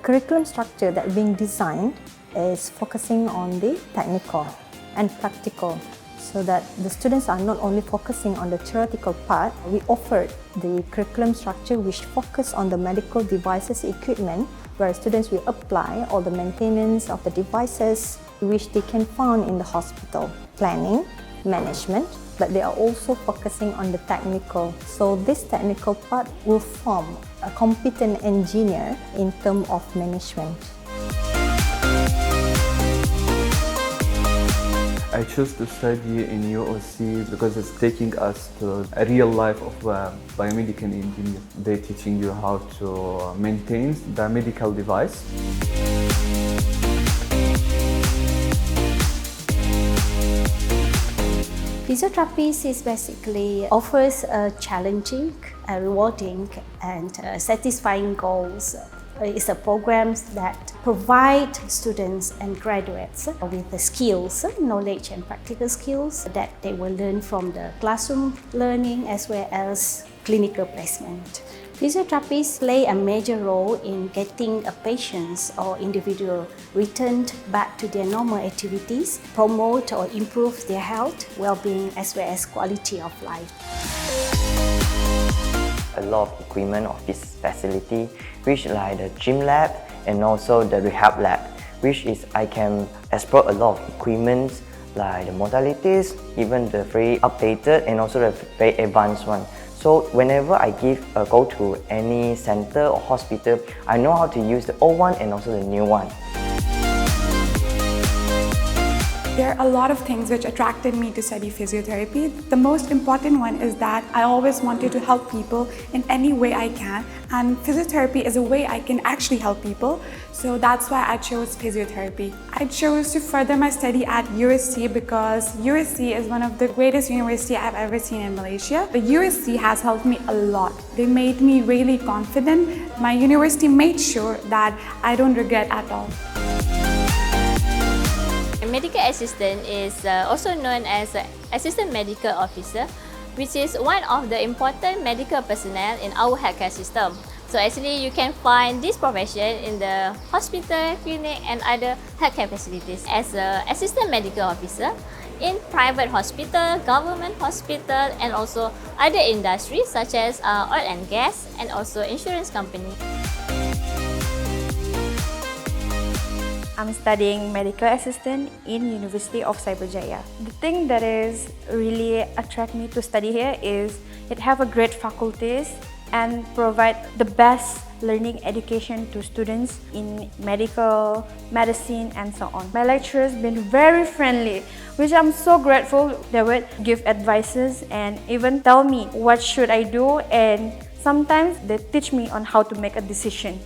curriculum structure that being designed is focusing on the technical and practical, so that the students are not only focusing on the theoretical part. We offered the curriculum structure which focus on the medical devices equipment, where students will apply all the maintenance of the devices which they can find in the hospital, planning, management, but they are also focusing on the technical. So this technical part will form a competent engineer in terms of management. I chose to study in UOC because it's taking us to a real life of a biomedical engineer. They're teaching you how to maintain the medical device. Physiotherapy is basically offers a challenging, rewarding and satisfying goals. It's a program that provides students and graduates with the skills, knowledge and practical skills that they will learn from the classroom learning as well as clinical placement. Physiotherapists play a major role in getting a patient or individual returned back to their normal activities, promote or improve their health, well-being as well as quality of life. A lot of equipment of this facility, which like the gym lab and also the rehab lab, which is I can explore a lot of equipment like the modalities, even the very updated and also the very advanced one. So whenever I go to any center or hospital, I know how to use the old one and also the new one. There are a lot of things which attracted me to study physiotherapy. The most important one is that I always wanted to help people in any way I can, and physiotherapy is a way I can actually help people. So that's why I chose physiotherapy. I chose to further my study at USC because USC is one of the greatest universities I've ever seen in Malaysia. The USC has helped me a lot. They made me really confident. My university made sure that I don't regret at all. A medical assistant is also known as assistant medical officer, which is one of the important medical personnel in our healthcare system. So actually you can find this profession in the hospital, clinic and other healthcare facilities as an assistant medical officer in private hospital, government hospital and also other industries such as oil and gas and also insurance company. I'm studying medical assistant in University of Cyberjaya. The thing that is really attract me to study here is it have a great faculties and provide the best learning education to students in medical, medicine and so on. My lecturers been very friendly, which I'm so grateful. They would give advices and even tell me what should I do, and sometimes they teach me on how to make a decision.